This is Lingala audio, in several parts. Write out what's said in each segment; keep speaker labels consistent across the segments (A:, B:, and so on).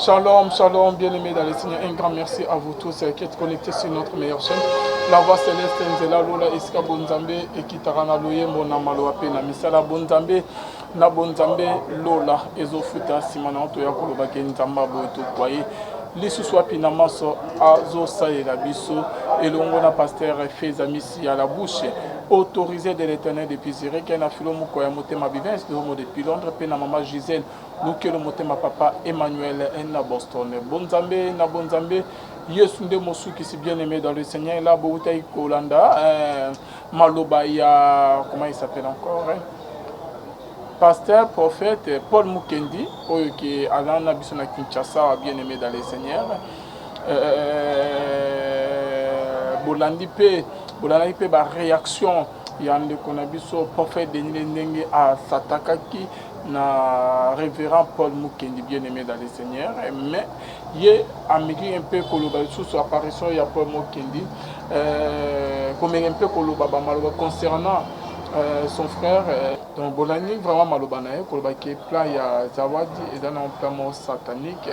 A: Shalom, shalom, bien-aimés dans le Seigneur. Un grand merci à vous tous qui êtes connectés sur notre meilleure chaîne. La voix céleste, Nzela Lola, Iska Bonzambe, et Kitarana Loye, Mona Maloape, Namisala Bonzambe, Na Bonzambe, Lola, Ezofuta, Simana, Toya Koloba, Genzamba, Boito, Kwaye. Lisusu Pinamaso, Azo Saïla Bisso, et l'ongona pasteur Feza Missi à la bouche. Autorisé de l'éternel depuis Ziré, qui a filé Moukoya Motema Bivens, de Homo depuis Londres, Pena Maman Gisèle, Luke le Motema Papa Emmanuel, na Boston. Bonzambe, na Bonzambe, Yesunde Mosu qui s'est bien aimé dans le Seigneur, là, Boutaï Kolanda, Malobaya, comment il s'appelle encore, hein? Pasteur, prophète, Paul Mukendi, qui est allé à Kinshasa, bien aimé dans le Seigneur. Bolandi P, ba réaction, il y a un prophète Denis Ndenge à Satakaki, na révérend Paul Mukendi, bien aimé dans le Seigneur. Mais il a mis un peu sur l'apparition, il y a Paul Mukendi, comme un peu concernant son frère, donc Bolani vraiment malobanaye, qui est plein, il y a Zawadi et dans un plan satanique.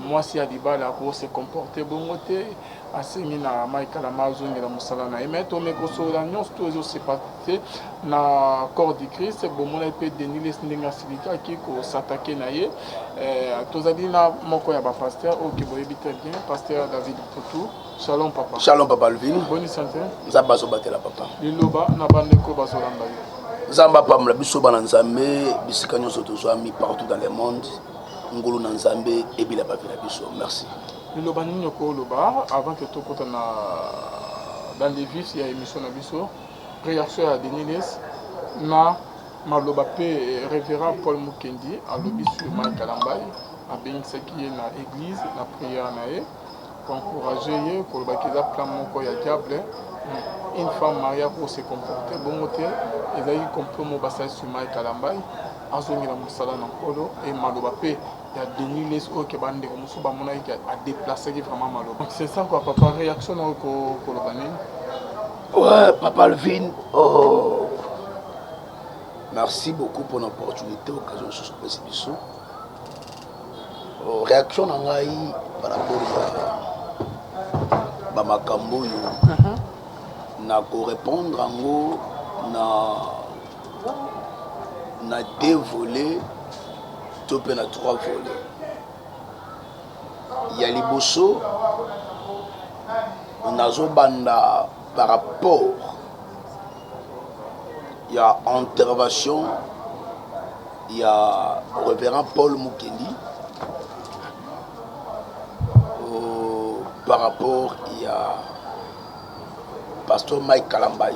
A: Moi, si Adiba la cour s'est comporté bon côté, assigné na Mike Lamazon et la Moussalana. Et maintenant, mais que sur l'agneau, tout s'est passé na corps du Christ, bon, mon épée de Niles Nenga Silika qui s'attaquait naïe. Tous a dit na mon coya pasteur, ok, bon, évitez bien, pasteur David Poutou. Shalom papa.
B: Shalom papa Alvin.
A: Bonne santé.
B: Zamba sobatela papa.
A: Liloba na bandeko bazolanda.
B: Zamba pam la biso bana nzambe bisika nyonso tozwami partout dans le monde. Ngulu na nzambe ebila ba vila biso. Merci.
A: Liloba nini ko loba avant que tokota na dans les vifs il y a émission na biso réaction à Deniles na maloba pe révérend Paul Mukendi a lobi sur Mike Kalambay a bengisa qui est na église na prière na e encourager pour le bakiza plan moko ya diable une femme mariée pour se comporter bon côté et là il comprend mon passage sur Mike Kalambay azongi la musala na kolo et maloba pe il y a Denis les autres qui bande comme ça mona qui a déplacé vraiment maloba donc c'est ça quoi papa réaction ko le banin
B: ouais papa Alvin oh merci beaucoup pour l'opportunité occasion sur ce précipice réaction na ngai par rapport à Bamakambo na ko répondre ango na deux volets to pe na trois volets ya liboso nazo banda par rapport ya intervention ya révérend Paul Mukendi par rapport à pasteur Mike Kalambay.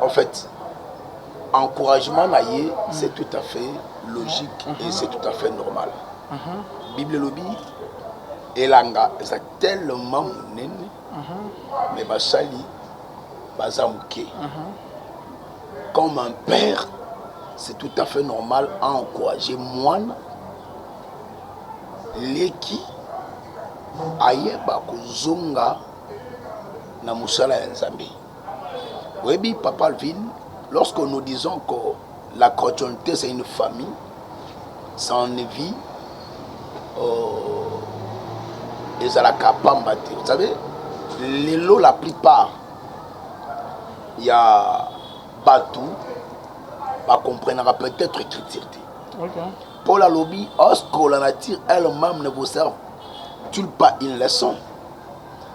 B: En fait, encouragement naïe, c'est tout à fait logique et c'est tout à fait normal. Bible lobby elanga c'est tellement nene mais basali bazamuke. Comme un père, c'est tout à fait normal à encourager moi leki ayeba kozonga na musala ya Nzambe. Oui, papa Alvin, lorsque nous disons que la chrétienté c'est une famille, c'est une vie, et à la capamba. Vous savez, les lots la plupart, il y a Batou, va comprendre peut-être écriture. Pour la lobby, lorsque la nature elle-même ne vous sert pas une leçon.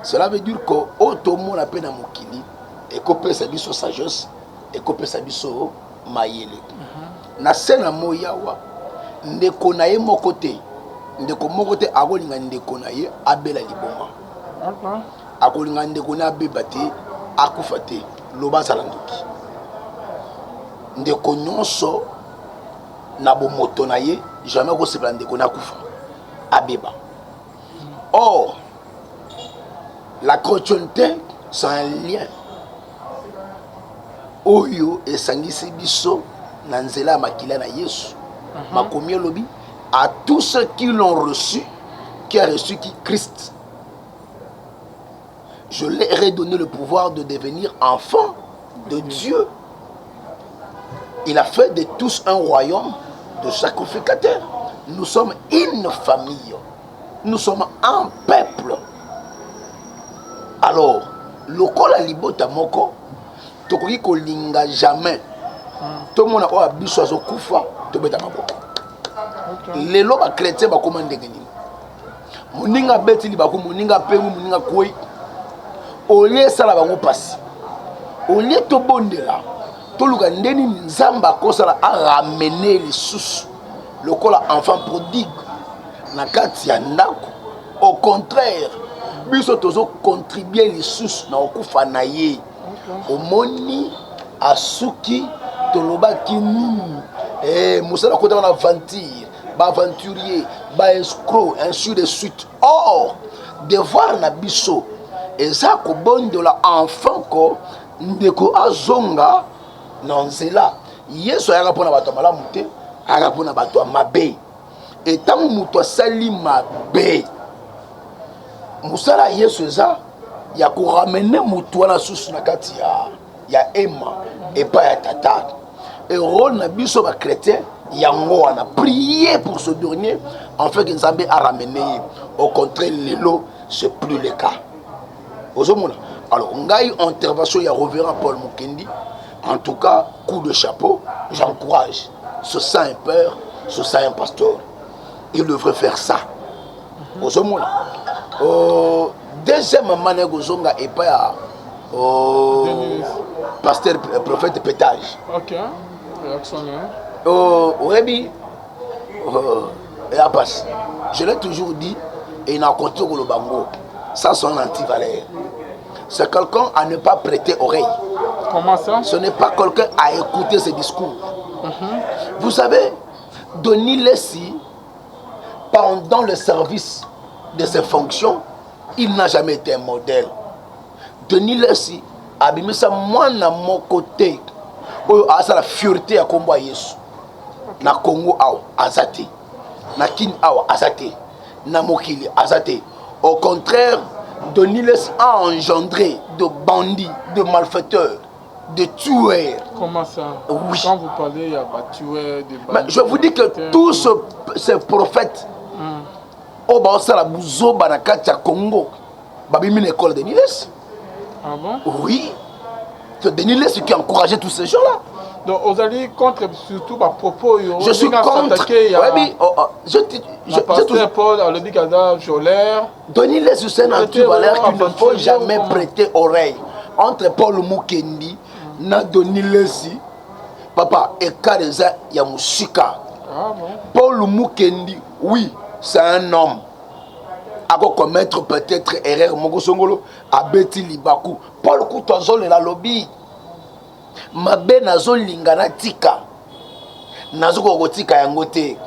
B: Cela veut dire que autrement la peine à Mokili et que sa biso sagesse et que sa biso mayele. Na sena moyawa ndeko na ye mokote ndeko mokote akolinga ndeko na ye abela liboma. Akolinga ndeko na abebate akufate loba salanduki. Ndeko nyonso na bomoto na ye jamais ko sebla ndeko na kufa abeba. Or, la chrétienté, c'est un lien. Oyo et sangisi biso nanzela makila na Yesu. Makomi lobi à tous ceux qui l'ont reçu, qui a reçu qui Christ. Je leur ai donné le pouvoir de devenir enfants de Dieu. Il a fait de tous un royaume de sacrificateurs. nous sommes une famille. Nous sommes un peuple. Alors, lokola libota moko, tokoki kolinga jamais. Tout le monde a abisso azo kufa, to beta maboko. Lelo ba chrétien ba komande ngeni. Moninga beti li ba ko moninga pemu moninga koi. Olie sala bango pasi. Olie to bondela. To luka ndeni nzamba ko sala a ramener les sous. Lokola enfant prodigue na kati ya ndako. Au contraire, biso tozo contribuer les sous na okufa na ye. Omoni asuki tolobaki nini mosala kota na aventure ba aventurier ba escroc ainsi de suite. Or devoir na biso eza kobondola enfant ko ndeko azonga na nzela. Yesu ayaka mpona bato ya malamu te, ayaka mpona bato ya mabe. Etango moto asali mabe, mosala Yesu eza ya koramene moto wana susu na kati ya ema epa ya tata. Et rôle na biso ba chrétien yango wana prier pour ce dernier afin que Nzambe a ramené. Au contraire lelo c'est plus le cas. Ozomona. Alors ngai intervention ya révérend Paul Mukendi, en tout cas coup de chapeau, j'encourage ce saint père, ce saint pasteur. Il devrait faire ça. Ozomona. Deuxième manière gozonga epa ya pasteur prophète pétage.
A: OK. Réactionnaire.
B: Rebi, je l'ai toujours dit et il n'a continué le bango. Ça, c'est un antivaleur. C'est quelqu'un à ne pas prêter oreille.
A: Comment ça?
B: Ce n'est pas quelqu'un à écouter ses discours. Vous savez, Denis Lessi, pendant le service de ses fonctions, il n'a jamais été un modèle. Denis Lessi, abimisa moi na mon côté. À la fierté à Congo Yesu. Na Congo awa azate. Na Kin awa azate. Na Mokili azate. Au contraire, Denis Lessi a engendré de bandits, de malfaiteurs, de tueurs.
A: Comment ça?
B: Oui.
A: Quand vous parlez, il y a des tueurs, des bandits.
B: Mais je vous dis que tous ces prophètes, au Bansala Bouzo Banakatia Congo, Babimi l'école de Denis Lessi.
A: Ah bon?
B: Oui. C'est Denis Lessi qui a encouragé tous ces gens-là.
A: Donc, vous allez contre surtout par propos.
B: Je suis contre.
A: Pasteur Paul, Alobi Kada, Jolaire.
B: Denis Lessi, c'est un antivaleur qu'il ne faut jamais prêter oreille. Entre Paul Mukendi et Denis Lessi, papa, et Kareza Yamushika.
A: Ah bon?
B: Paul Mukendi, oui, c'est un homme. A commettre peut-être erreur Mogosongolo a Betty Libaku. Paul Koutazol et la lobby. Mabe nazo lingana tika. Nazo kotika yangote.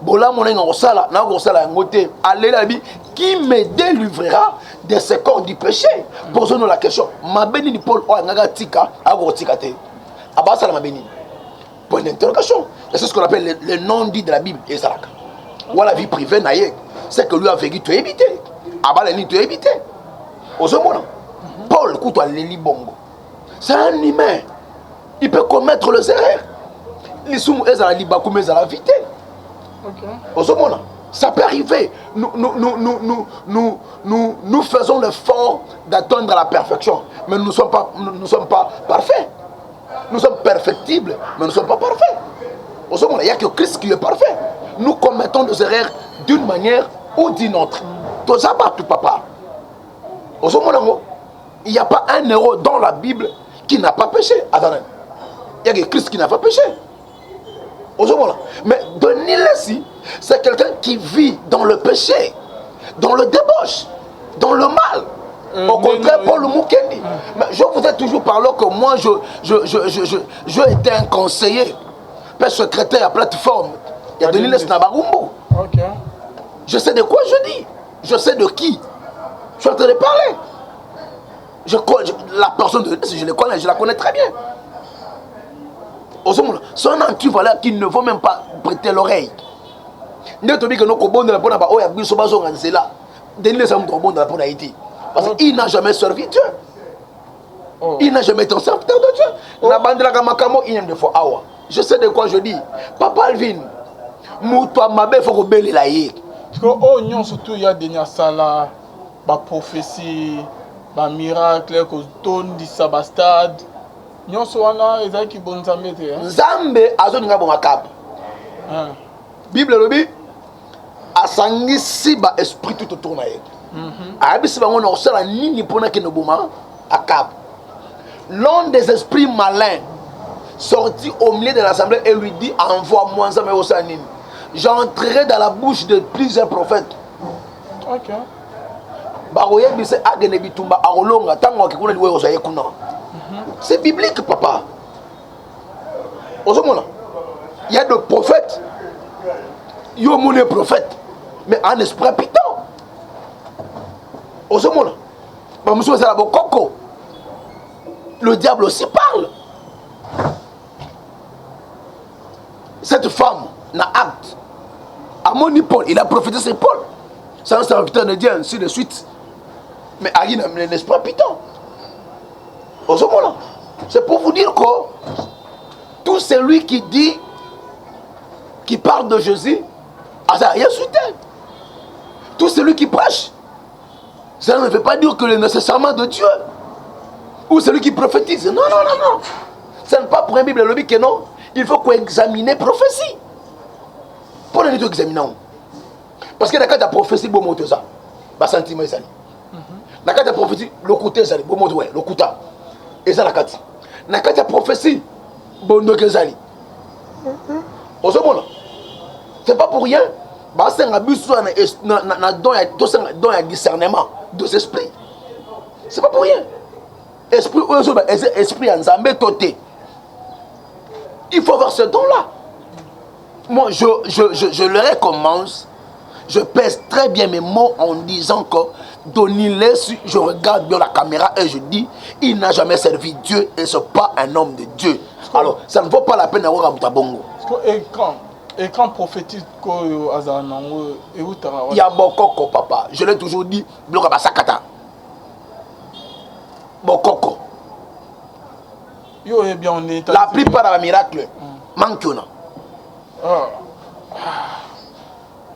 B: Bola monenga osala, na osala yangote. Allez la bi qui me délivrera de ce corps du péché. Posons-nous la question. Mabe ni Paul o ngaka tika, a kotika te. Abasa la mabe ni. Point d'interrogation. C'est ce qu'on appelle le non-dit de la Bible et Saraka. Ou la vie privée naïe, c'est que lui a vécu tu évité. Abaleni tu évité. Osomona. Paul Koutou Leli Bongo. C'est un humain. Il peut commettre les erreurs. Les soumous est à la libakou mais à la vité. Osomona. Ça peut arriver. Nous faisons l'effort d'atteindre la perfection. Mais nous ne sommes pas parfaits. Nous sommes perfectibles, mais nous ne sommes pas parfaits. Osomona. Il n'y a que Christ qui est parfait. Nous commettons des erreurs d'une manière ou d'une autre. Tout ça, tout papa. Il n'y a pas un héros dans la Bible qui n'a pas péché. Attendez. Il y a que Christ qui n'a pas péché. Mais Denis Lessi, c'est quelqu'un qui vit dans le péché, dans le débauche, dans le mal. Au contraire, Paul Mukendi. Mais je vous ai toujours parlé que moi, je étais un conseiller, père secrétaire à plateforme. Il y a Denis Lessi Nabarumbu. Je sais de quoi je dis. Je sais de qui. Je suis en train de parler. La personne de Lessi, je la connais très bien. C'est un antivaleur qui ne vaut même pas prêter l'oreille. Parce qu'il n'a jamais servi Dieu. Il n'a jamais été un serviteur de Dieu. Je sais de quoi je dis. Papa Alvin, moto mabe il faut kobelela ye.
A: Oh non, surtout il y a des sala, ba prophétie, ba miracle, ko tondi sabastad. Non so wana ezaki bonzambe te.
B: Nzambe azoninga bonga kap. Bible lobi asangisi ba esprit tout autour na ye. Abisi bango na osala nini pona ke no boma akap. L'un des esprits malins sortit au milieu de l'assemblée et lui dit envoie-moi Nzambe osala nini. J'entrerai dans la bouche de plusieurs prophètes.
A: OK.
B: C'est biblique, papa. Il y a des prophètes. Il y a des prophètes. Mais en esprit piton. Le diable aussi parle. Cette femme n'a acte. À mon Paul, il a prophétisé c'est Paul. C'est un serviteur de Dieu, ainsi de suite. Mais Aïe n'est pas piton. C'est pour vous dire que tout celui qui dit, qui parle de Jésus, ça rien soutient. Tout celui qui prêche, ça ne veut pas dire que le nécessairement de Dieu. Ou celui qui prophétise. Non, non, non, non. Ce n'est pas pour un Bible le que non. Il faut qu'on examine prophétie. Pour les examiner. Parce que dans la prophétie, bon mot ça. Bas sentiment ça. Dans la prophétie, le côté ça, bon mot ouais, le kuta. Et ça la carte. Dans la prophétie, bon donc ça. Au second. C'est pas pour rien. Bah c'est un abus na don ya discernement de esprits. C'est pas pour rien. Esprit en Zambé toté. Il faut avoir ce don-là. Moi, je le recommande. Je pèse très bien mes mots en disant que Doniles, je regarde bien la caméra et je dis, il n'a jamais servi Dieu et ce n'est pas un homme de Dieu. Alors, ça ne vaut pas la peine d'avoir un Bongo.
A: Et quand prophétique,
B: il y a Bokoko, papa. Je l'ai toujours dit, Blokabasakata. Bokoko. La plupart des miracles manquent.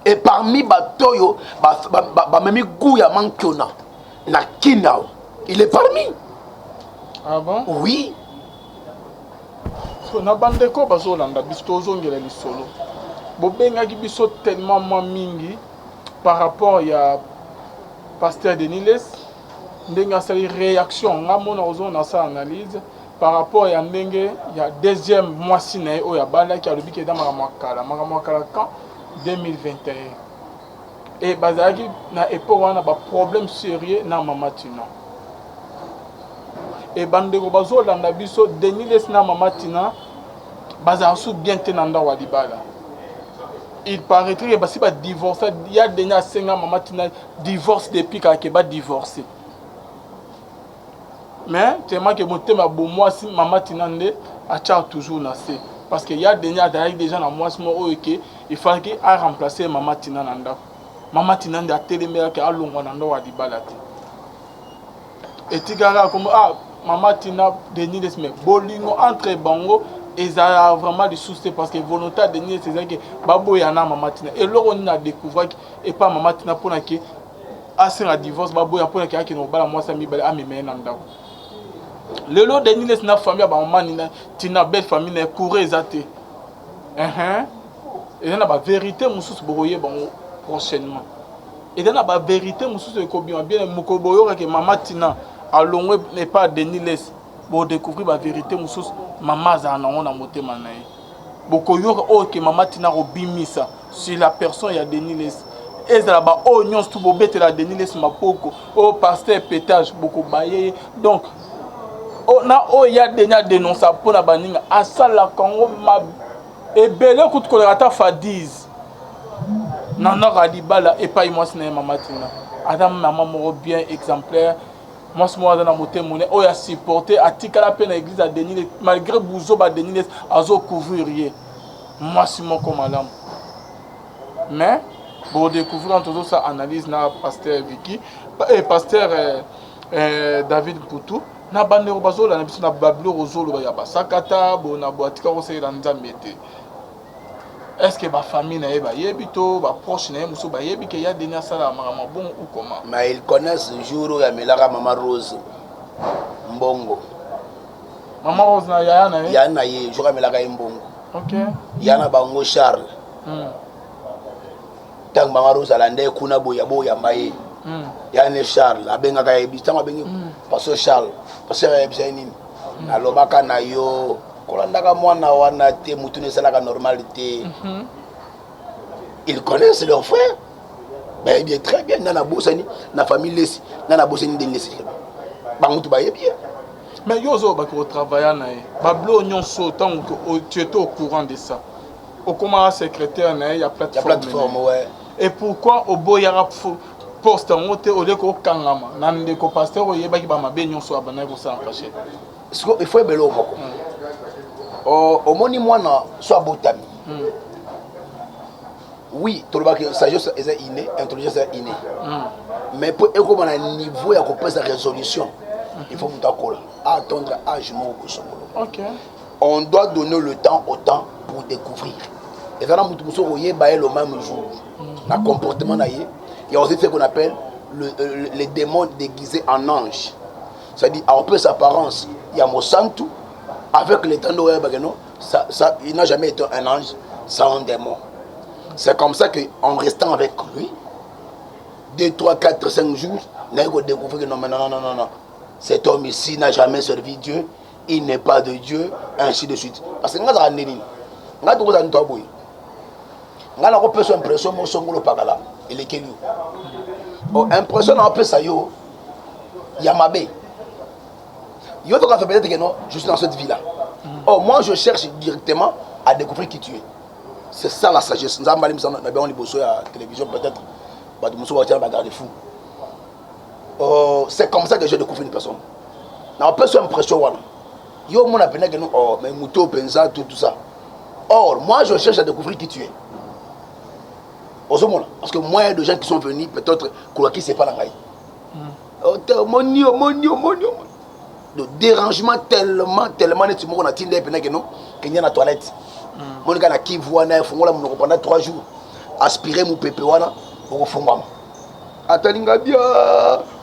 B: Et parmi Batoyo, même Gouya Mankiona, na Kinao, il est parmi.
A: Ah bon?
B: Oui.
A: So na bandeko bazolanda bistozo ngela lisolo. Bobengaki biso tellement mingi par rapport à pasteur Deniles. Ndenga sali réaction ngamona ozona sa analyse par rapport à ndenge ya deuxième mois sinae o ya bala ki alobi ke da makamwakala quand 2021 et bazaki na époque wana ba problème sérieux na mama Tina et bandeko bazolanda biso Deniles na mama Tina bazala sou bien tenanda wa libala. Il paraîtrait que basi ba divorcer il y a déjà 5 ans mama Tina divorce depuis que ba divorcer. Mais tellement que mon thème a bon moi si maman Tinande a toujours nassé parce qu'il y a des gens dans moi il faut qu'il a remplacé maman Tinanda. Maman Tinande a télémé que a longo nando wa dibalate. Et tigara comme ah maman Tina Deniles mais bolingo entre bango et ça a vraiment des soucis parce que volonté de Deniles c'est que babo yana maman Tina et là on a découvert et pas maman Tina pour que assez un divorce babo ya pour que no bala moi ça mi bala ameme nanda. Le lot de Deniles na famille ba maman Tina belle famille na courir ezate. Et là ba vérité mususu boye bango prochainement. Et là ba vérité mususu ko bien mukoboyo que maman Tina alongwe n'est pas Deniles pour découvrir la vérité mususu maman za na ona motema na ye. Bokoyo o que maman Tina robimisa sur la personne ya Deniles. Et ça ba o nyons tout bobete la Deniles mapoko o pasteur pétage beaucoup baye donc on a ya déjà dénoncé pour la baninga asala Congo ma et belé kout kolata fadiz nana radibala et pas moi c'est maman Tina adam maman mo bien exemplaire moi c'est moi dans moté moné o ya supporter atika la peine église à Deniles malgré bouzo ba Deniles azo couvrir moi c'est mon comme madame mais pour découvrir entre autres ça analyse na pasteur Vicky et pasteur David Poutou na bandeko bazola na biso na bablo rozolo ya basakata bona boatika ko sela nzambe te est-ce que ma famille na yeba yebito ba proche na muso ba yebi que ya denia sala mama bon ou comment?
B: Mais ils connaissent le jour où il y a Melara Maman Rose Mbongo.
A: Maman Rose na ya na
B: ya na ye jour Melara Mbongo.
A: OK.
B: Ya na bango Charles. Tant Maman Rose alande kuna boya boya maye. Ya ne Charles abenga ka yebi tant abengi parce Charles parce que yebi nini. Alobaka na yo kolandaka mwana wana te mutu ne sala ka normalité. Ils connaissent leur frère. Mais bien très bien nana bosani na famille lesi nana bosani de lesi bangutu ba bien.
A: Mais yozo ba ko travailler na e bablo nyonso tant que tu étais au courant de ça au comment secrétaire na ya plateforme
B: ouais.
A: Et pourquoi au boyara poste en hôtel au lieu ko kangama nande ko pasteur oyeba ki ba mabe nyonso abana ko ça en cachet
B: il faut belo moko au moni mwana soit botami. Oui, tout le monde sagesse est innée, intelligence est innée. Mais pour écouter un niveau à couper sa résolution, il faut attendre âge mort.
A: OK.
B: On doit donner le temps au temps pour découvrir. Et quand on voyez le même jour, le comportement il y a aussi ce qu'on appelle les démons déguisés en ange. C'est-à-dire en plus apparence, il y a Monsanto avec les temps ça il n'a jamais été un ange, c'est un démon. C'est comme ça qu'en restant avec lui, 2, 3, 4, 5 jours, on a découvert que non. Cet homme ici n'a jamais servi Dieu, il n'est pas de Dieu, ainsi de suite. Parce que nous avons une impression il est quel impression un peu ça yo Yamabe. Yo donc fait peut-être que non, je suis dans cette vie là. Oh, moi je cherche directement à découvrir qui tu es. C'est ça la sagesse. Nous avons à la télévision peut-être. C'est comme ça que je découvre une personne. On peut se impression. Yo mon appelle que nous oh mais mouto pensa tout ça. Or moi je cherche à découvrir qui tu es. Parce que moi il y a des gens qui sont venus peut-être qui c'est pas la gaille. Le dérangement tellement net on a tindé que non qu'il y a la toilette. Mon gars qui voit na fongola pendant 3 jours aspirer mon pépé wana pour fongama atalinga bien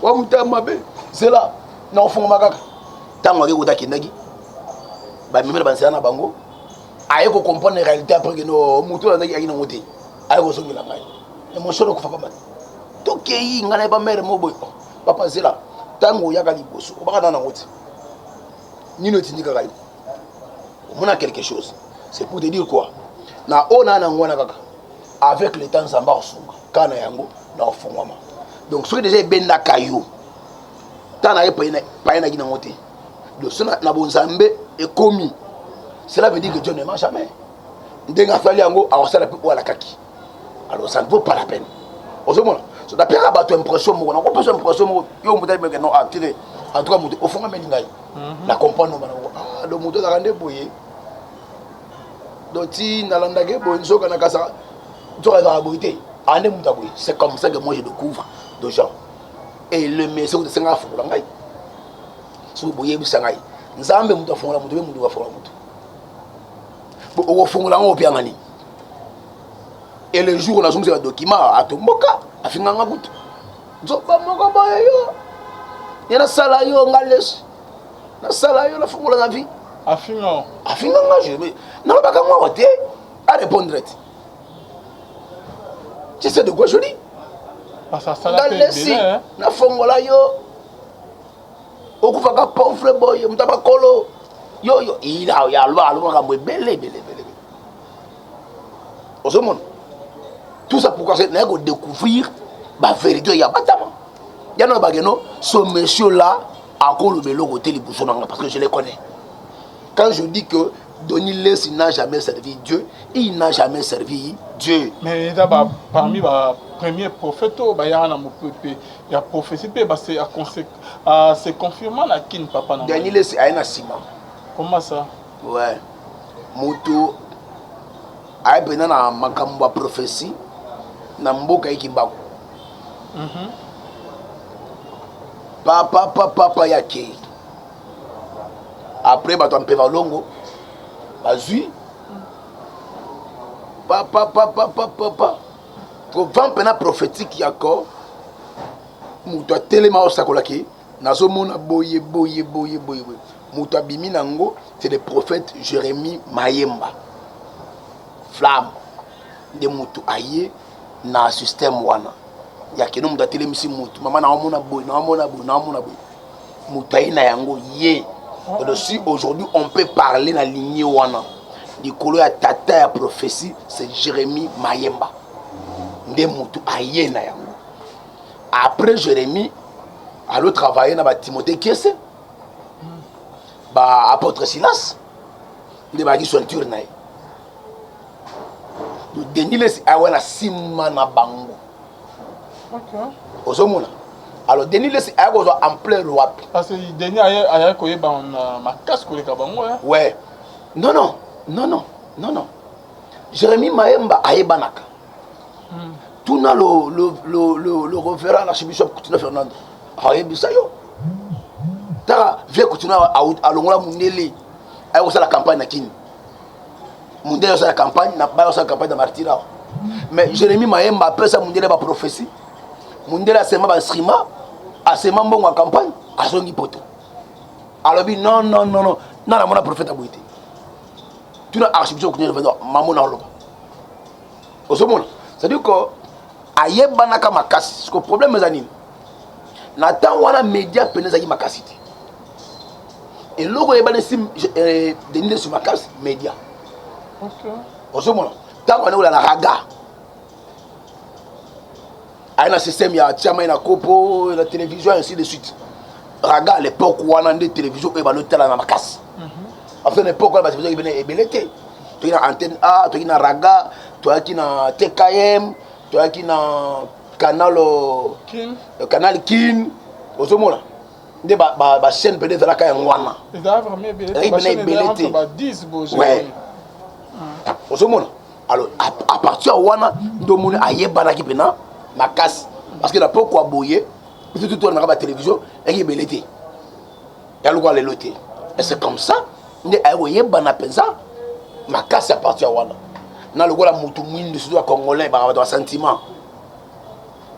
B: wa mutama be c'est là na fongama kaka tango ke kota kindaki ba memela ba na bango aye ko comprendre la réalité après que no mutu na ndaki akina ngote aye ko songela ngai et mon choro ko fa pas to ke yi ngana ba mère mo boy papa c'est là tango ya ka liboso o baka na ngote nino tindika kai on a quelque chose. C'est pour te dire quoi? Na ona na ngwana kaka. Avec le temps samba osunga. Kana yango na ofungwama. Donc ce que déjà benda kayo. Tana pa na gina ngote. Le sona na bonzambe est commis. Cela veut dire que Dieu ne ment jamais. Ndenga fali yango a osala pe wala kaki. Alors ça ne vaut pas la peine. Osomona. So da pera ba to impression mo na ko peut impression mo yo mo me que non atire. En tout cas mo ofungwama ngai. La comprendre no ah le moto da rande boye. Donc si nalandage bonzo kana kasa tu vas la beauté ane mutaboui c'est comme ça que moi je découvre de gens et le message de senga fula ngai so boye bisangai nzambe mutu afungula mutu be mutu afungula mutu bo o fungula ngo pia ngani et le jour on a somme un document atomboka afinga ngabutu nzoba moko ba yo yana sala yo ngales na sala yo la fungula na vie
A: afinga
B: je mais non pas comme moi à répondre. Tu sais de quoi je dis?
A: Ça la
B: fait na fongola yo okufaka pauvre boy mutaba kolo yo il a ya lwa bele osomon tout ça pourquoi c'est na ko découvrir ba vérité ya batama ya no bageno ce monsieur là a ko le belo côté libuso nanga parce que je les connais. Quand je dis que Doniles n'a jamais servi Dieu, il n'a jamais servi Dieu.
A: Mais il y a parmi les premiers prophètes, il y a prophétie, c'est confirmant la kin papa.
B: Daniel c'est un ciment.
A: Comment ça?
B: Ouais. Moto a été dans ma prophétie, dans mboka ikibako. Papa yake. Après, tu as un peu longo. Bazui. papa vent pena prophétique yako muto telema osakolaki nazomona boye muto abimi nango c'est le prophète Jérémie Mayemba flamme de muto aye na système wana yakeno muto telemisi muto mama naomona boye muto aye na yango ye aussi aujourd'hui on peut parler na lignée wana likolo ya tata ya prophétie c'est Jérémie Mayemba nde mutu aye na yango après Jérémie allo travailler na ba Timothée Kiese ba apôtre Silas nde ba ki ceinture na ye do Denis awena sima na bango ozomona alors Denis les a besoin en plein roi
A: parce que Denis a koyeba ma casse koleka bango
B: ouais non Jérémie Mayemba ayebanaka tout na le révérend l'archibishop Coutinho Fernando ayebisa yo ta vie Coutinho alongola mundele ayo la campagne na kini mundele sa la campagne na ba sa campagne de martyr mais Jérémie Mayemba après ça mundele ba prophétie mundele a sema ba instrument a sema mbongo en campagne a songi poto alors bi non na mona prophète aboité tu n'as archibishop Coutinho Fernando maman na loba osomona c'est-à-dire que ayebanaka makasi parce que problème ezanini na temps wana média penezaki makasi te eloko yebanesi Denis sur makasi média osomona ntango wana olala raga aye na système ya tiama na kopo la télévision ainsi de suite raga à l'époque wana nde télévision oyo banotala na makasi enfin l'époque wana batélévision ebene ebele te toyaki na antenne A toyaki na raga toyaki na TKM toyaki na canal Kin ozomona nde ba chaîne peut être ezalaka yango wana ebele te ouais ozomona alors à partir wana ndomoni ayebanaki mpena makasi parce que na poko aboye tout na ba télévision ebele te yaloko lelo te et c'est comme ça nde ayekoyebana mpenza makasi à partir wana na lokola mutu mwindi surtout ya congolais ba sentiment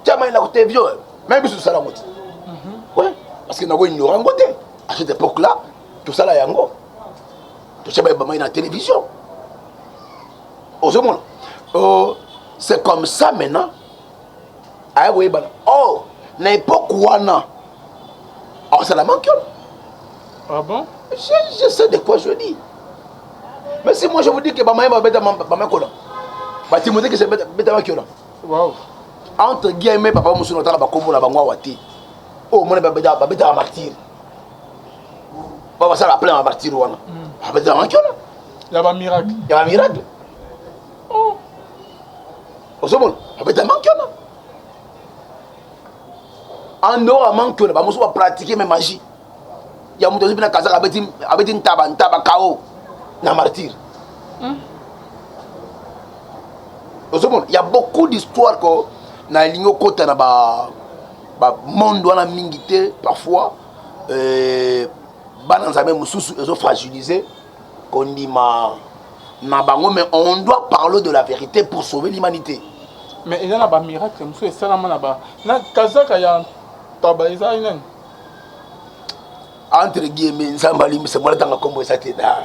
B: tiama ina côté vieux même biso sala ngoti ouais parce que na ko ignorant ngote à cette époque là tout ça là yango tout ça ba na télévision ozomona c'est comme ça maintenant ay boye bana oh na époque wana ça la manque
A: ah bon
B: je sais de quoi je dis. Mais si moi je vous dis que Bamaïma beta Bamakola, Timothée que c'est beta Makola.
A: Wow.
B: Entre guillemets, papa Moussou notara bakomo la bangwa wati. Oh mon beta martyr. Papa ça la plein martyr wana. Beta Makola.
A: Il y a un miracle.
B: Il y a un miracle. Oh. Osomon, beta Makola. En dehors Makola, ba Moussou va pratiquer mes magie. Il y a muto bina kaza abeti ntaba kao. Na martyr. Il y a beaucoup d'histoires que na lingo kota na ba monde wana mingité parfois bana nzambe mususu ezo fragilisé qu'on dit na bango mais on doit parler de la vérité pour sauver l'humanité.
A: Mais il y a un miracle mususu esalama na ba na kazaka ya taba isainen
B: entre guillemets nzambali c'est moi tanga kombo esate da.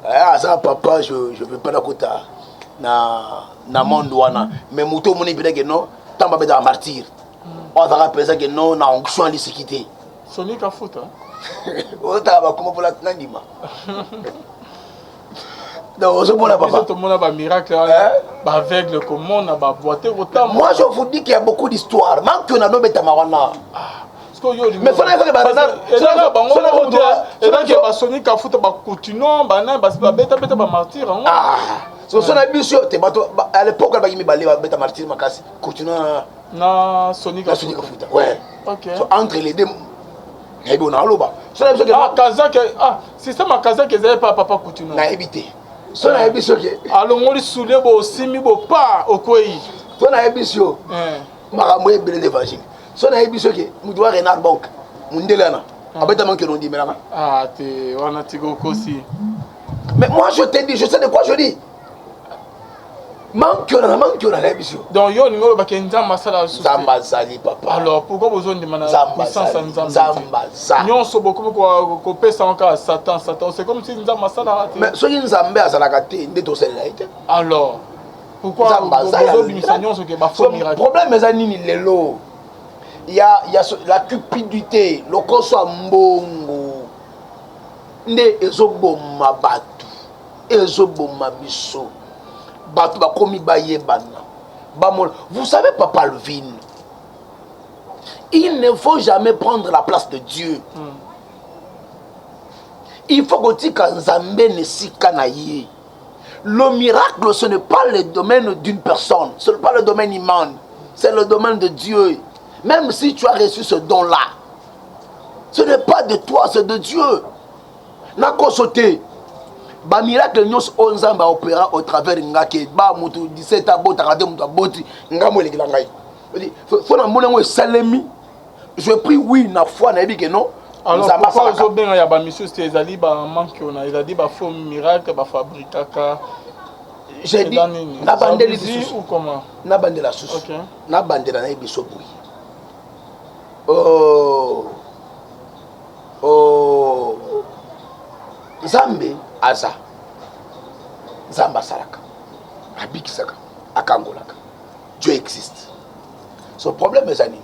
B: Ah ça papa je veux pas la kota na monde wana mais muto moni bidé que non tamba beda martyr on va penser que non na onction li sécurité
A: Sonic a foot
B: on taba comme pour la nandima donc je bona papa
A: tout le monde a un miracle ba aveugle comment na ba boiter autant
B: moi je vous dis qu'il y a beaucoup d'histoires manque on a no beta marana
A: mais faut faire ba Sonic a foot ba Coutinho ba na ba beta ba martyr
B: ah so na biso te bato à l'époque ba yimi balé ba beta martyr makasi Coutinho
A: na Sonic a
B: foot ouais
A: OK
B: so entre les deux et bon na loba so na biso
A: ah Kazak ah système à Kazak ezali pas papa Coutinho
B: na ebité so na biso ke
A: alongoli soule bo simi bo pa okoyi
B: so na biso makambo ebele l'évangile so na biso ke mudoa Renard Bank mundelana abeta manque non dit melana
A: ah te wana tiko kosi
B: mais moi je te dis je sais de quoi je dis manque on a l'habitude.
A: Donc yo ningo ba kenza masala sous.
B: Zamba zali papa.
A: Alors pourquoi besoin de mana puissance en Nzambe?
B: Zamba za.
A: Nyon so beaucoup ko pesa encore Satan, c'est comme si Nzambe masala raté.
B: Mais soki Nzambe azala kate ndeto sala ite.
A: Alors pourquoi besoin bimisa nyon so ke ba faux miracle?
B: Problème ezali ni lelo. Il y a la cupidité, le koso mbongo. Nde ezoboma batu. Ezoboma biso. Batu ba komi ba yebana. Vous savez, Papa Alvin, il ne faut jamais prendre la place de Dieu. Il faut que tu aies. Le miracle, ce n'est pas le domaine d'une personne, ce n'est pas le domaine humain, c'est le domaine de Dieu. Même si tu as reçu ce don-là, ce n'est pas de toi, c'est de Dieu. N'a qu'à sauter. Ba miracle nyos onzamba opéra au travers ngake ba mutu 17 abota kade mutu aboti ngamo lekila ngai. Faut na mona ngo salemi. Je prie oui na foi na bi que non.
A: Alors pourquoi zo benga ya ba mission c'est ezali ba manque on a ezali ba faux miracle ba fabricaka.
B: J'ai dit na bandeli
A: ou comment?
B: Na bandela sous.
A: OK.
B: Na bandela na biso bui. Oh. Zambe aza Zamba salaka abikisaka akangolaka. Dieu existe. Son problème est ani.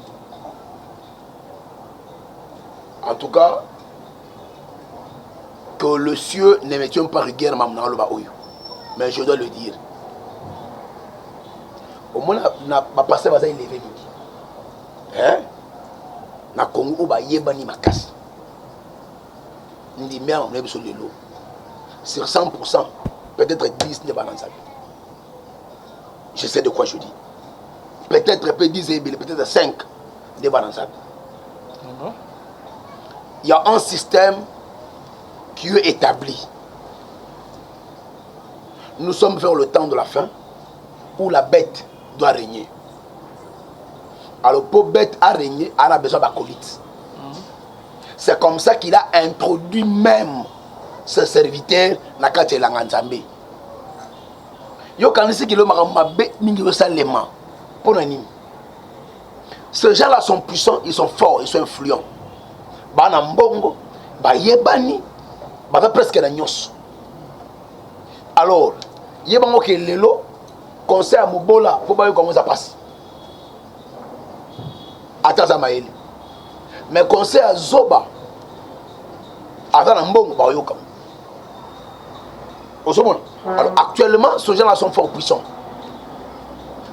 B: En tout cas, que le cieux ne mettions pas rigueur mamna lo ba oyo. Mais je dois le dire. Au moins na ba passer baza élevé midi. Hein? Na Congo ba yebani makasi. Ndi mère on est sur le lot. Sur 100%, peut-être 10 n'est pas dans sa vie. Je sais de quoi je dis. Peut-être 10 peut-être 5 n'est pas dans sa vie. Il y a un système qui est établi. Nous sommes vers le temps de la fin où la bête doit régner. Alors pour bête à régner, elle a besoin d'acolytes. C'est comme ça qu'il a introduit même ses serviteurs na kati ya Nzambe. Yo kanisi ki lo mabe mingi yo salema. Pour nani? Ces gens-là sont puissants, ils sont forts, ils sont influents. Bana mbongo, ba yebani, ba presque na nyos. Alors, yebango ke lelo conseil à Mubola, faut pas yo comment ça passe. Ataza maeli. Mais conseil à Zoba, alors actuellement, ces gens-là sont fort puissants.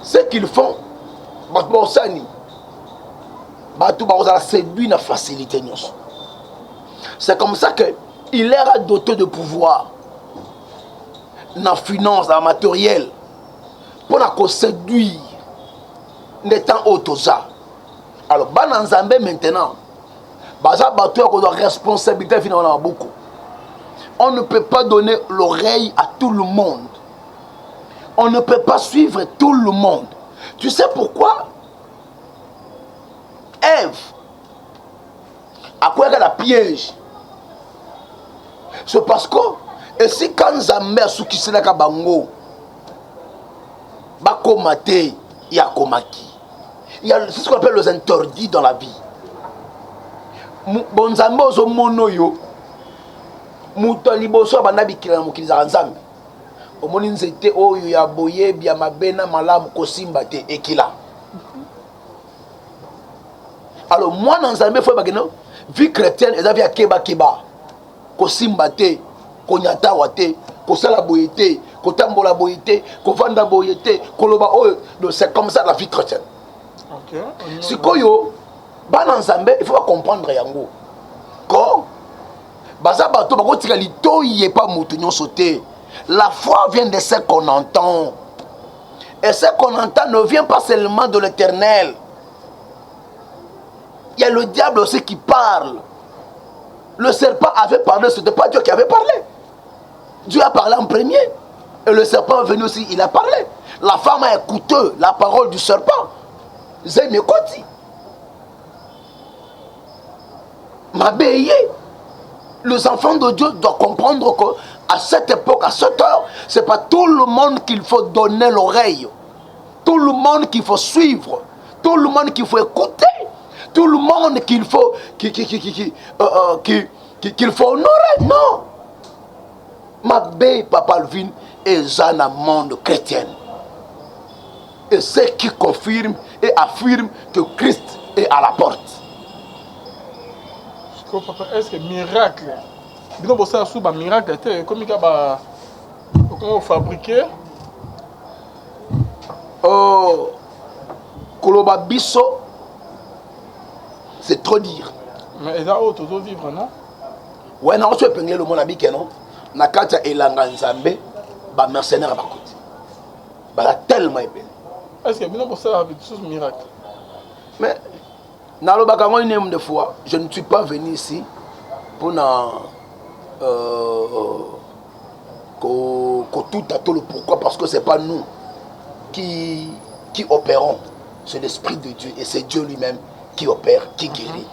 B: Ce qu'ils font, séduit la facilité. C'est comme ça qu'il leur a doté de pouvoir, dans la finance, dans le matériel, pour séduire les temps autosa. Alors, Bananzambe maintenant, responsabilité finalement beaucoup. On ne peut pas donner l'oreille à tout le monde. On ne peut pas suivre tout le monde. Tu sais pourquoi? Ève, à quoi elle a piège? C'est parce que, et si quand Zambé a soukissé la kabango, bakomate, il y a komaki. Il y a ce qu'on appelle les interdits dans la vie. Bonzambe ozo mono yo muto liboso bana bikila mukiliza nzambe omoni nzete oyo ya boye bia mabena malamu kosimba te ekila. Alors moi dans nzambe faut bageno vie chrétienne eza via keba kosimba te konyata wate kosala boye te kotambola boye te kovanda boye te koloba oyo. C'est comme ça la vie chrétienne. OK. Sikoyo Bana Nzambe, il faut pas comprendre yango. Quand baza bato bako tika lito yé pas moutonyon sauté. La foi vient de ce qu'on entend. Et ce qu'on entend ne vient pas seulement de l'Éternel. Il y a le diable aussi qui parle. Le serpent avait parlé, ce n'était pas Dieu qui avait parlé. Dieu a parlé en premier. Et le serpent est venu aussi, il a parlé. La femme a écouté la parole du serpent. Zémi Koti. Les enfants de Dieu doivent comprendre que À cette époque, à cette heure, ce n'est pas tout le monde qu'il faut donner l'oreille. Tout le monde qu'il faut suivre. Tout le monde qu'il faut écouter. Tout le monde qu'il faut qu'il faut honorer. Non. Ma belle Papa Alvin est un monde chrétien. Et c'est qui confirme et affirme que Christ est à la porte.
A: Est-ce que miracle? Bino bossa sous ba miracle te comme il ba comment fabriquer?
B: Oh, Koloba Bisso, c'est trop dire.
A: Mais ils ont auto vivre non?
B: Ouais, non, tu peux le monde habité non? Nakata elanga nzambe ba mercenaire ba côté. Ba tellement épais.
A: Est-ce que bino bossa avec sous miracle?
B: Mais nalobaka moi une nombre de fois, je ne suis pas venu ici pour tout à tout le pourquoi, parce que c'est pas nous qui opérons, c'est l'esprit de Dieu et c'est Dieu lui-même qui opère, qui guérit.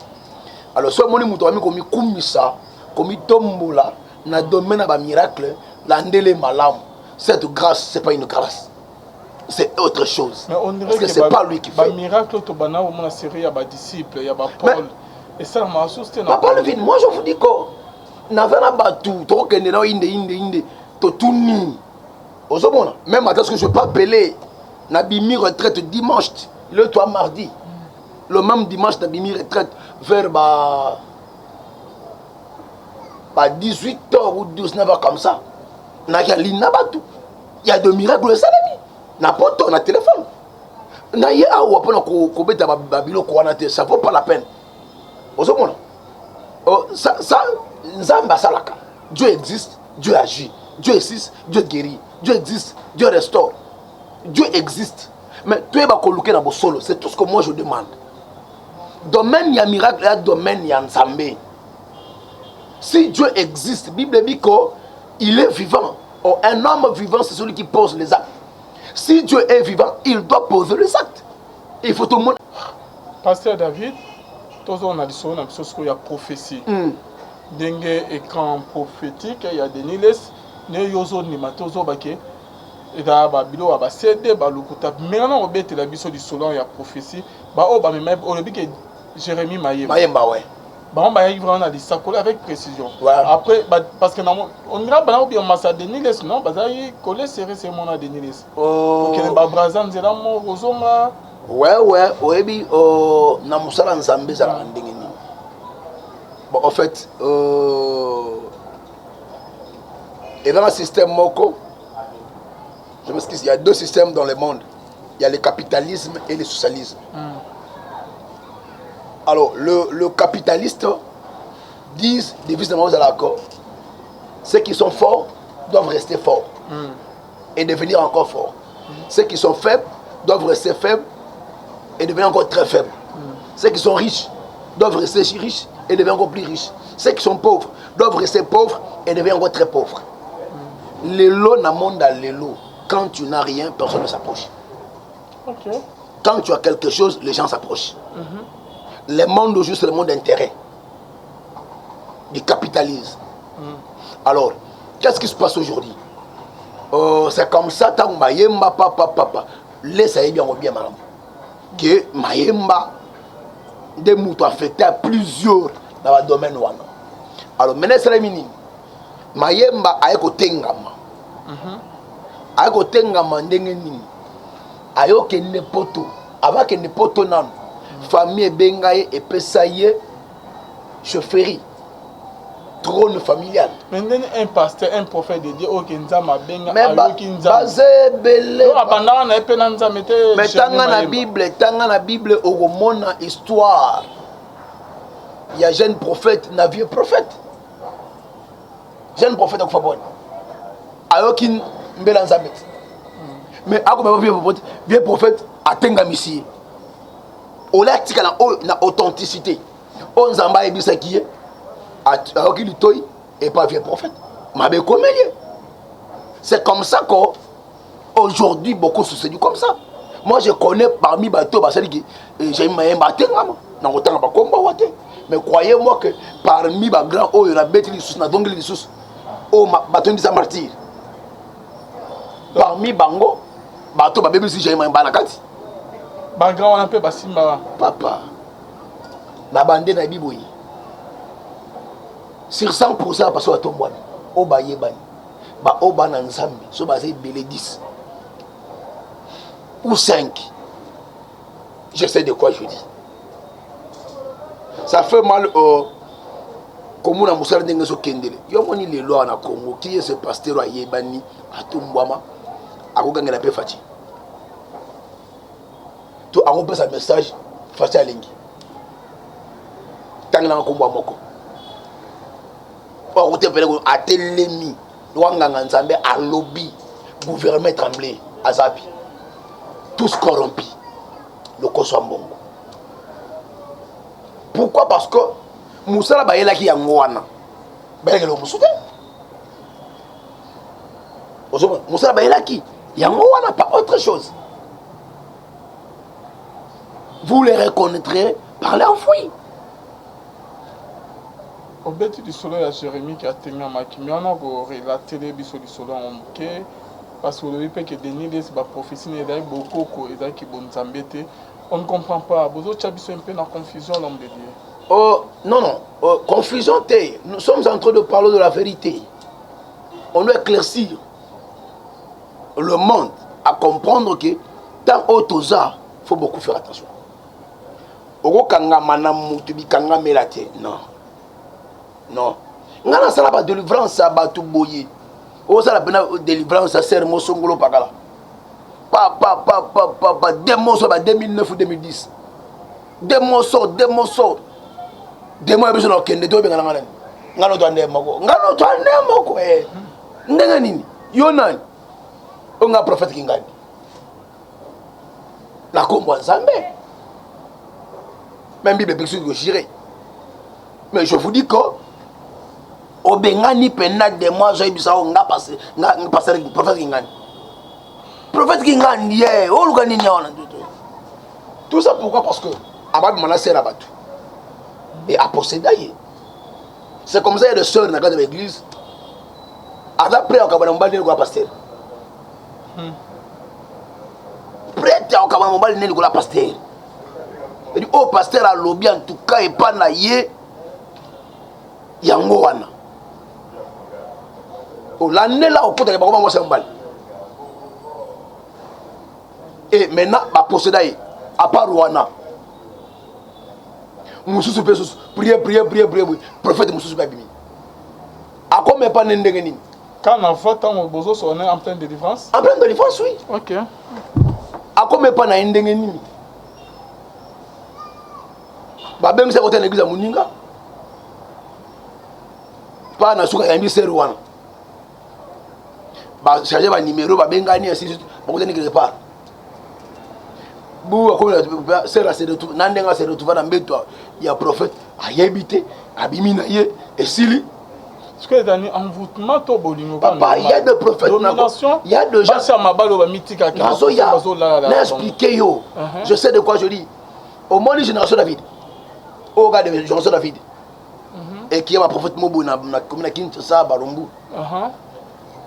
B: Alors ce moni mutoami komi kumisa, komi tombola na domaine ba miracle, landele malam. Cette grâce, c'est pas une grâce. C'est autre chose.
A: Mais on dirait
B: parce que c'est pas lui qui fait.
A: Miracle to bana au moins série ya ba disciples, ya ba Paul. Et ça m'a assusté.
B: Papa Levin, moi je vous dis que n'avana ba tout, to kende na inde to tout ni. Ozomona, même à ce que je peux appeler Nabimi retraite dimanche, le toi mardi. Le même dimanche Nabimi retraite vers 18h ou 19h comme ça. Il y a des miracles salami. N'importe on a téléphone. Ça ne vaut pas la peine. Dieu existe, Dieu agit. Dieu existe, Dieu guérit. Dieu existe, Dieu restaure. Dieu existe. Mais tu es dans solo. C'est tout ce que moi je demande. Domaine, il y a miracle, il y a domaine, il y a Nzambé. Si Dieu existe, la Bible dit qu'il est vivant. Oh, un homme vivant, c'est celui qui pose les actes. Si Dieu est vivant, il doit poser les actes. Il faut tout le monde.
A: Pasteur David, on a dit qu'il y a prophétie. Dengue écran prophétique, il y a des niles, il y a des et da babilo ba cédé ba lokuta maintenant on bête la biso du solon il y a prophétie ba o ba même on le dit que Jérémie Mayemba
B: ouais
A: ba on va y vraiment dit ça coller avec précision
B: ouais.
A: Après parce que on dira ba bien massa de niles non ba ça y coller serré c'est mon de niles OK ba brazan zela mo rozonga
B: ouais oyebi na musala nzambe za ndenge ni bon en fait et dans le système moko. Je m'excuse, il y a deux systèmes dans le monde. Il y a le capitalisme et le socialisme. Alors, le capitaliste disent, évidemment, vous êtes d'accord, ceux qui sont forts doivent rester forts et devenir encore forts. Ceux qui sont faibles doivent rester faibles et devenir encore très faibles. Ceux qui sont riches doivent rester riches et devenir encore plus riches. Ceux qui sont pauvres doivent rester pauvres et devenir encore très pauvres. L'élo n'a monde à l'élo. Quand tu n'as rien, personne ne s'approche.
A: Okay.
B: Quand tu as quelque chose, les gens s'approchent. Le monde d'aujourd'hui, c'est le monde d'intérêt, du capitalisme. Alors, qu'est-ce qui se passe aujourd'hui? C'est comme ça, tant que Mayemba, papa, laissez bien madame. Que Mayemba, des moutons affectés à plusieurs dans le domaine. Alors, maintenant, c'est le minimum. Mayemba a écouté Ngama. Ayokotengama ndenge nini ayokende poto abakende poto nano famille ebenga ye epesa ye chaufferie trône familial.
A: Maintenant un pasteur, un prophète de Dieu ok nzama benga
B: ayoki nzama bazebele
A: abanda na epena nzama te
B: mais tanga na Bible okomona histoire il y a jeune prophète na vieux prophète akufa bon ayoki mbela nzambe mais ako vieux prophète atenga misi olatika na authenticité on nzamba ebisa qui est ayoki litoyi et pas vieux prophète mabe komelie. C'est comme ça qu'aujourd'hui beaucoup se séduisent comme ça. Moi je connais parmi bateaux qui j'ai mis batengama na otanga bakomba wate mais croyez-moi que parmi ba grand oyo na beti lisusu na dongi lisusu oh baton disa martyr parmi bango bato babebe si j'ai bana kati
A: ba grand on peu basimba
B: papa na bande na biboyi sur 100% parce que atombwana o ba yebani ba o bana nzambi so ba c'est belé 10 ou 5 je sais de quoi je dis ça fait mal comme on a moussala ndenge so kendele yo moni les lois na Congo qui est ce pasteur a yebani atombwama akogangela pe fati to akope sa message fati alingi tangela makombo moko o kote pele ko atelemi wanganga nzambe a lobby gouvernement tremblé azapi tous corrompus le koso mbongo. Pourquoi? Parce que Moussala Bayela qui a ngwana bayela le Moussouté Moussala Bayela qui y a ngwana pas autre chose. Vous les reconnaîtrez par leur fruit.
A: Au bête du solo, il y a Jérémie qui a tenu à Makimi. On a relaté les bisous du solo en Mouké. Parce que vous avez que Denis, c'est ma prophétie, il y a beaucoup qui sont embêtés. On ne comprend pas. Vous autres, un peu dans la confusion, l'homme de Dieu.
B: Oh, non, non. Confusion, nous sommes en train de parler de la vérité. On doit éclaircir le monde à comprendre que dans Otoza, il faut beaucoup faire attention. Non. Non. On a la délivrance à Batouboye. On a la délivrance à Sermo Songolo Pagala. Pas, des morceaux, 2009 ou 2010. Des morceaux. Des morceaux, ils ont kende to benga ngana. Ngano to ande mako. Ngano to ande mako Ndenga nini? Yonan. Onga prophète kingani. La kombo nzambe. Même Bible peut se gérer. Mais je vous dis que obengani pena de moi j'ai bisa nga passer prophète kingani. Prophète kingani yeah, o lugani nyona. Tout ça pourquoi? Parce que Abad Manasseh Rabatou et à posséder. C'est comme ça il y a des sœurs dans la l'église. Après on va m'bali le pasteur. Prête on va m'bali le pasteur. Et dit oh pasteur a lobby en tout cas et pas na yé yango wana. Oh l'année là au côté ba ko mo mbali. Et maintenant ba posséder à part wana. Moussou pesos prier prophète Moussou babimi. A combien pas ndenge nini?
A: Quand on voit tant bozo on est en pleine délivrance.
B: En pleine délivrance oui.
A: OK.
B: A combien pas na ndenge nini? Ba beng se côté l'église à Muninga. Pas na suka yambi seru wana. Ba charger ba numéro ba bengani ainsi ba côté quelque part. Bou akola sera se retrouve nandenga se retrouve dans beto ya prophète ayebité abimina ye et sili
A: ce que dans envoûtement to bolingo
B: papa il y a des prophètes il y a des gens
A: ça mabalo ba mythique qui
B: expliquer yo je sais de quoi je dis au moins une génération David au gars de génération David et qui est ma prophète mobu na comme na Kinshasa Barumbu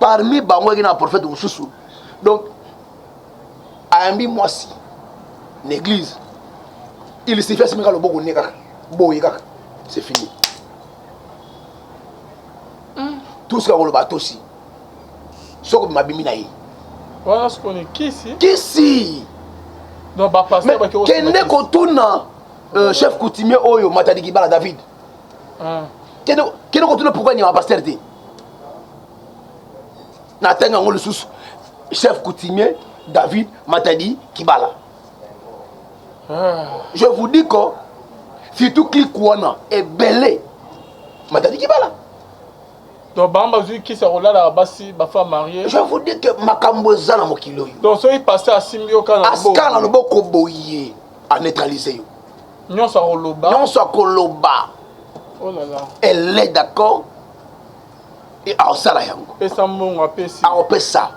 B: parmi bango qui na prophète Moussou donc ayambi mwasi l'église il s'est fait le beaucoup c'est fini tout ce qu'on le bateau aussi ce que m'a bimi naï
A: voilà ce qu'on est qui
B: si
A: donc bah passer
B: mais kende ko tuna chef coutumier oyo Matadi Kibala David kende ko tuna pourquoi il y a pasteur té na tenga ngolo sous chef coutumier David Matadi Kibala. Je vous dis que si tout clique est belé, Matadi Kibala.
A: Donc bamba qui se roule là basi ba femme mariée.
B: Je vous dis que makambo za na mokilo yo.
A: Donc so il passait à Simbio kana
B: bo. Askana no boko boyé à neutraliser yo.
A: Nyonso koloba.
B: Nyonso koloba.
A: Oh là là.
B: Elle est d'accord et a sala yango.
A: Pesa mbongo apesi.
B: A opesa.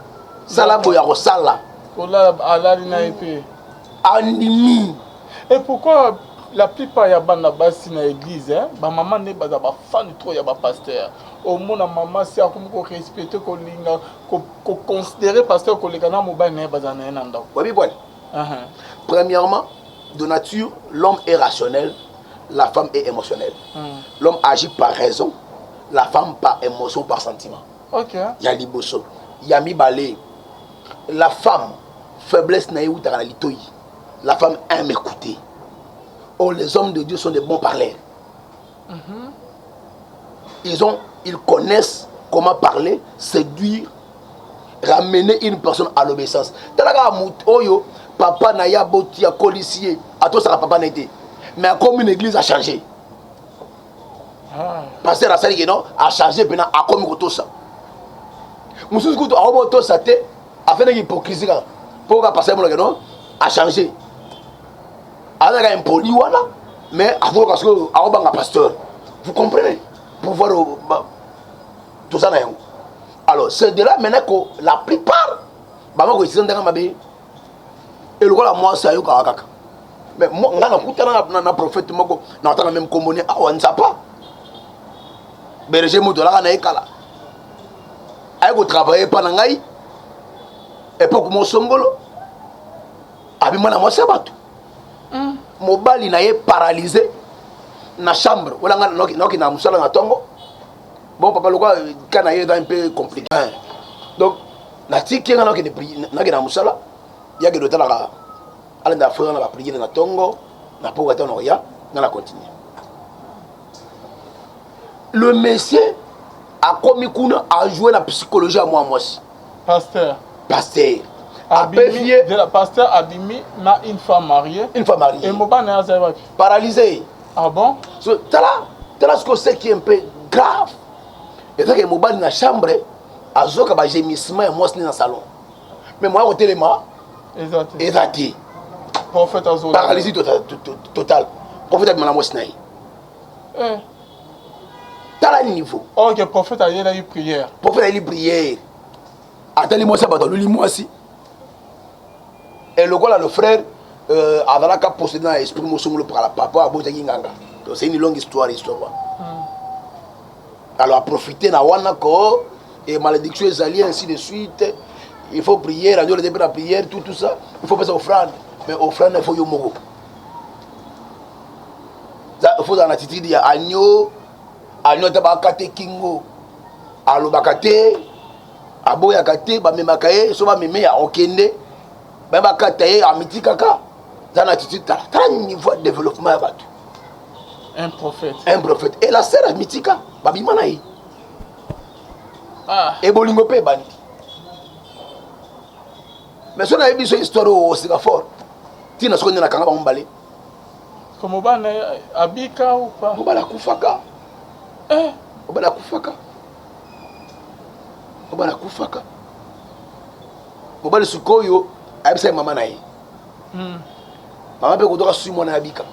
B: Sala boya ko sala.
A: Ola alali na épée.
B: Animi.
A: Et pourquoi la plupart ya bana basi na église hein ba maman ne ba fan trop ya ba pasteur au monde maman si akomi ko respecter ko linga ko considérer pasteur ko lekana mobile na bazana na ndako.
B: Oui, bon. Premièrement, de nature, l'homme est rationnel, la femme est émotionnelle. L'homme agit par raison, la femme par émotion, par sentiment.
A: OK.
B: Yali boso, yami balé. La femme, faiblesse na ou taralitoi. La femme aime écouter. Oh, les hommes de Dieu sont des bons parleurs. Ils connaissent comment parler, séduire, ramener une personne à l'obéissance. Talaga oyo papa na ya boti ya policier, à tout ça papa n'a été. Mais comme une église a changé. Pasteur Asali non a changé pendant a comme tout ça. Monsieur Koutou a oboto ça té a fait une hypocrisie pour que pasteur non a changé. Alors il impoli wana mais avant parce que a obanga pasteur. Vous comprenez? Pour voir tout ça. Alors, c'est de là maintenant que la plupart, maman ko ici ndanga mabe. Et le gars moi ça yo kaka. Mais moi na prophète moko na tanga même commoné a on ça pas. Berger moto la na ekala. Ay ko travailler pa na ngai. Époque mo songolo. Abi mwana moi sabatu. Mobali na ye paralysé. Na chambre wala nga na musala na tongo bon papa le quoi kana yé un peu compliqué donc na tiki nga noki de prier na musala ya ke dotala ka ala nda fo na prier na tongo na po gata no ya na la continuer le monsieur a commis kuna a joué la psychologie à moi aussi
A: pasteur
B: abimi
A: de la pasteur abimi na une femme mariée et moba na za
B: paralysé.
A: Ah bon?
B: So, t'as ce que c'est qui est un peu grave. Et donc, il y a une chambre, à Zoka, j'ai mis et moi, dans le salon. Mais moi, au téléma, exacté.
A: Prophète Azola.
B: Paralysie totale. Prophète Abimana Mosnaï. T'as le niveau.
A: Ok, prophète a eu prière.
B: Prophète a eu prière. Attendez-moi ça, moi aussi. Et le gars, le frère, avant qu'à posséder dans l'esprit mon pour la papa à Botaki Nganga. Donc c'est une longue histoire. Alors à profiter na wana ko et malédiction les alliés ainsi de suite. Il faut prier, la début de la prière, tout ça. Il faut passer offrande. Mais offrande il faut yomogo. Il faut dans l'attitude il y a agneau tabakate kingo. Alo bakate aboya kate ba memakaye so ba meme ya okende. Ba bakate amiti kaka. Dans l'attitude, tu as un niveau de développement.
A: Un prophète.
B: Et la sœur Mitika, Babi Manaï. Et Bolingope Bandi. Mais si on a vu cette histoire au Singapore, tu n'as pas de la Kanga Mbale.
A: Comme on va Abika ou pas?
B: On va la Koufaka. On va la Koufaka. On va la Koufaka. On va le Sukoyo, Absa Mamanaï. Maman peut que tu mon abika.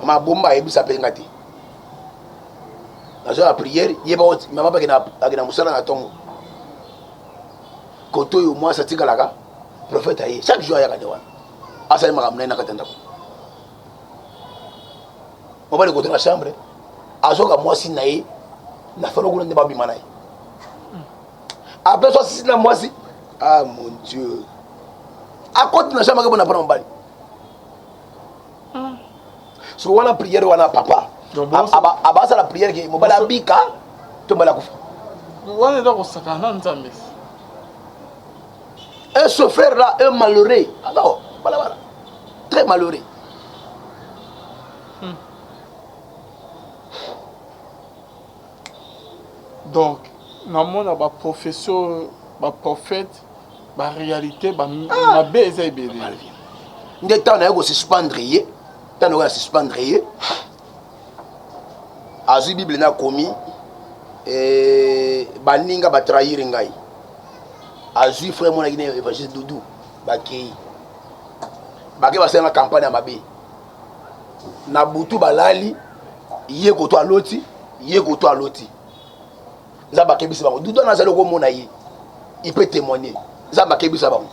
B: Maman bomba et bisa pengati. Dans la prière, maman peut que na musala na tongo. Koto yo moi ça tika laga. Prophète aye chaque jour ya kadewa. Asa ma ramna na katenda. Maman ko dans la chambre. Azoka moi si nae na falo ko ndeba bi manai. Après ça si na moi si ah mon Dieu. À côté de la chambre, on a pas de balle. Si on a prière, on a papa. À base de la prière, on va la bika, tu vas la couper.
A: On est dans le sacrement,
B: et ce frère-là est malheureux. Alors, voilà. Très malheureux.
A: Donc, dans mon profession, prophète, la réalité, ma baise est belle.
B: Dès que tu as suspendre, tu as suspendre. Azu Bible na commis et baninga ba trahir ngai. Azu frère mon guiné évangile Doudou bakei. Bakei ba sema campagne mabe. Na butu balali yé ko to aloti, Zaba kebisi bango. Doudou na zalo ko mona ye. Il peut témoigner. Zaba kebisa bango.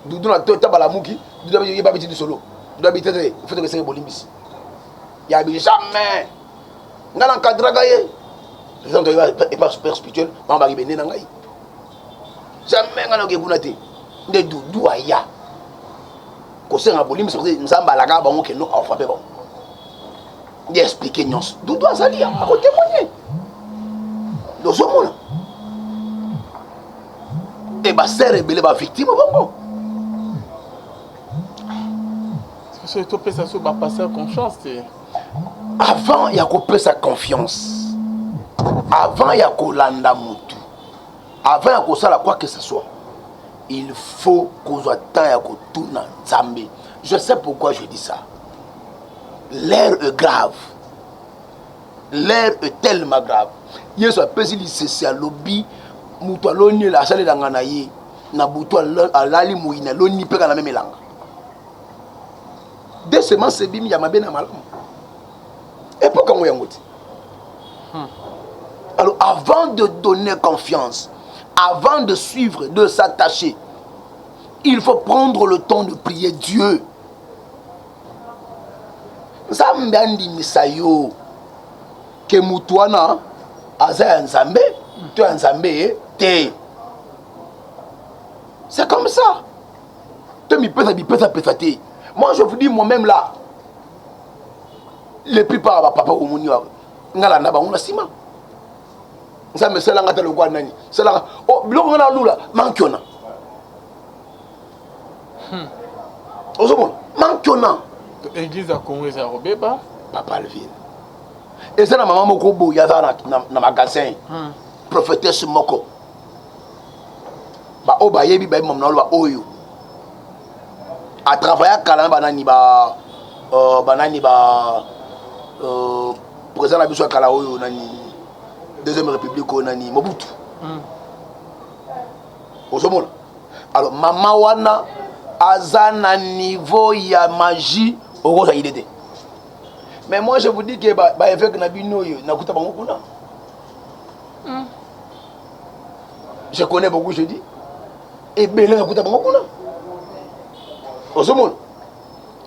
B: Doudou na to tabala muki, Doudou ba biti du solo. Doudou biti il faut que c'est bolimbisi. Ya bi jamais. Ngala kadraga ye. président est pas super spirituel, maman va arriver dans ngai. Jamais ngana ke kuna te. Nde du aya. Ko se ngaboli msamba la ga bango ke no frappé bon. Nde expliquer nyons. Du doit sali à témoigner. Dans ce monde. Et bah c'est rebelle ba victime bongo.
A: Parce que tu ça va passer à confiance.
B: Avant il y a qu'on sa confiance. Avant il y a qu'on landa mutu. Avant il y a qu'on ça quoi que ce soit. Il faut qu'on soit temps à qu'on tourne Zambé. Je sais pourquoi je dis ça. L'air est grave. L'air est tellement grave. Il y a ce petit lycée à lobby. Mutu aloni la salle d'anganaye. Na butu alali mouina loni pe kana même langue. Dès semences c'est bim yamabe na malam. Et pourquoi on yangoti? Alors avant de donner confiance, avant de suivre, de s'attacher, il faut prendre le temps de prier Dieu. Zambandi misayo ke mutuana aza nzambe, tu nzambe te. C'est comme ça. Tu mi pesa te. Moi je vous dis moi-même là, les plupart de papa ou moni ngala na bango na sima. Ça me sela ngata le kwa nani. Sela oh biloko na lula mankiona. Ozomona mankiona.
A: Église à Congo za robeba
B: papa Alvin. Et ça na maman moko bo ya na magasin. Prophétesse moko. Ba o ba yebi ba mamna lo oyo. À travailler kala banani ba banani ba président la biso kala oyo nani deuxième république nani Mobutu. Ozomona. Alors maman wana azana niveau ya magie au idée. Mais moi je vous dis que ba évêque na bino yo nakuta bango kuna. Je connais beaucoup je dis. Et belé nakuta bango kuna. Ozomona.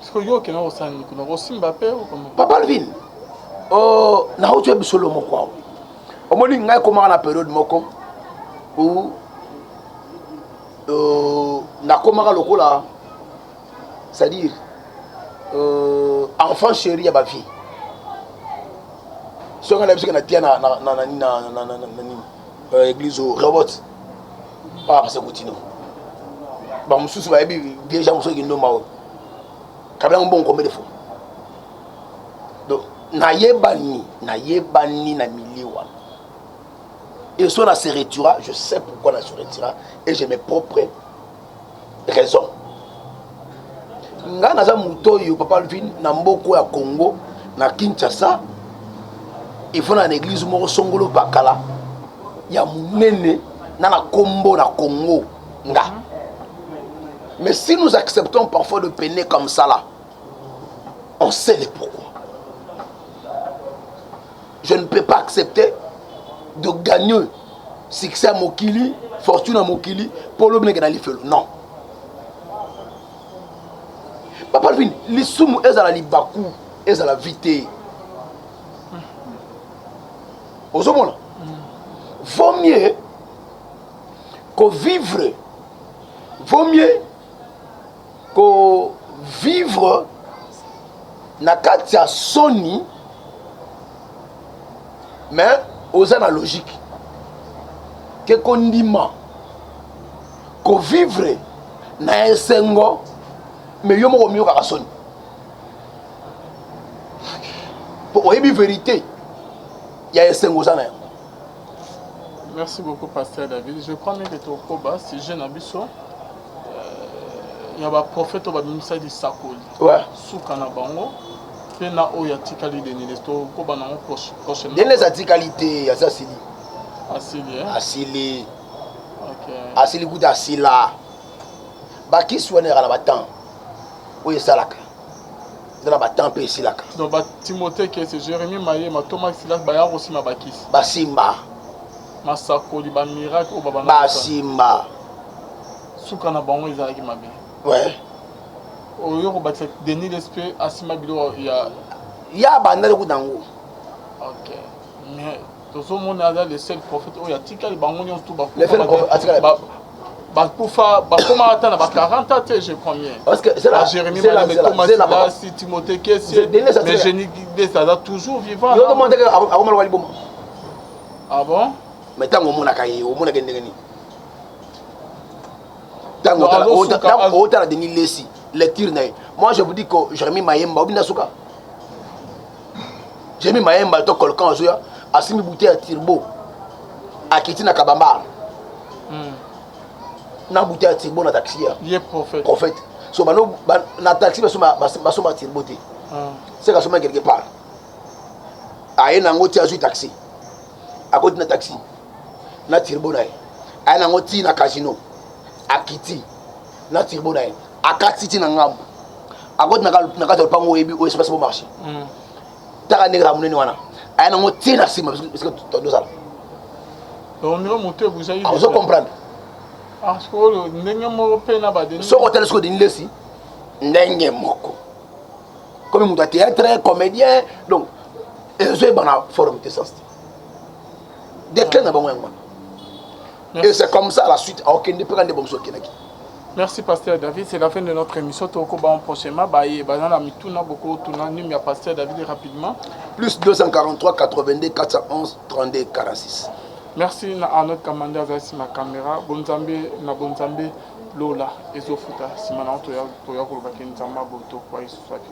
A: Est-ce que yo kena osani kuna osimba pe ou comment?
B: Papa Alvin. Oh na hotu bisolo moko. Omoni ngai koma na période moko où na komaka lokola c'est-à-dire enfant chéri ya ba vie songa la bisika na tia na église robot ah parce que continue ba mususu ba yebi déjà mususu ki ndoma o kabla bon combien de fois donc na yebani na miliwa. Et soit on se retira, je sais pourquoi on se retira, et j'ai mes propres raisons. Nga naza muto yo papa Alvin na mboko ya Congo na Kinshasa, il faut na église moko songolo bakala ya munene na kombo na Congo nga. Mais si nous acceptons parfois de peiner comme ça là, on sait le pourquoi. Je ne peux pas accepter de gagner succès à Mokili, fortune à Mokili, pour le bien dans non. Papa Alvin, les soumou est à la libakou, est à la vité. Au moment vaut mieux que vivre, vaut mieux que vivre na katia soni, mais aux analogiques. Que condiment que vivre na esengo mais yo mo mieux ka soni pour oyebi vérité ya esengo sana.
A: Merci beaucoup pasteur David. Je crois même que tu koba si jeune abiso il y a un prophète au bimisa di sakoli
B: ouais
A: suka na bango pe na oya tikali de nilesto koba na prochainement
B: les articalités ya ça sili
A: asili
B: asili
A: OK
B: asili kuta asila baki soigner na batan oyo salaka na batan pe silaka
A: donc ba Timothée que c'est Jérémie Maye ma Thomas Silas ba ya aussi ma bakisi
B: basimba
A: masakoli ba miracle o baba
B: basimba
A: suka na bango ezalaki mabe
B: ouais
A: oyo ko batla Denis l'esprit asima bilo ya
B: ya bandale kudango
A: OK mais Tout le monde a le seul prophète. Oh, il y a Tika, il y a tout.
B: Le seul prophète.
A: Comment attendre 40 ans, je combien?
B: Parce que c'est là.
A: Jérémie,
B: c'est là.
A: si Timothée, mais je n'y ça toujours vivant.
B: Je demande à
A: ah bon?
B: Mais tant qu'on a caillé, au monde a gagné. Tant qu'on a donné les lecture. Moi, je vous dis que Jérémie Mayemba, Jérémie Mayemba, tu as quelqu'un à Simi Bouté à Tirbo, à Kitina Kabamba. Na Bouté à Tirbo na taxi.
A: Il est prophète.
B: Prophète. So, na taxi, basoma Tirbo. C'est que soma quelque part. Aïe, n'a pas de taxi. À côté de taxi. Na Tirbo na. Aïe, n'a pas na casino. À Kiti. Na Tirbo na. À Katiti na ngam. À côté na ka pango ebi o espace bon marché. Taka negra munene wana. Aïe, n'a pas na sima parce que tu dois ça.
A: Donc nous monter vous avez.
B: Vous comprendre.
A: Ah, ce que n'engagez pas peine à bader.
B: Ce hôtel ce que de l'esi. N'engagez moko. Comme il doit théâtre, comédien, donc et je vais en forme de sens. Et c'est comme ça la suite. Ok, ne peut pas de bons choses.
A: Merci Pasteur David, c'est la fin de notre émission. Prochainement, Pasteur David rapidement.
B: Plus 243 82 411 32 46.
A: Merci à notre commandant Zassi ma caméra. Bonzambe na bonzambe Lola Ezofuta. Simana Toya Toya Kolbakin Zamba Boto Kwai Swati.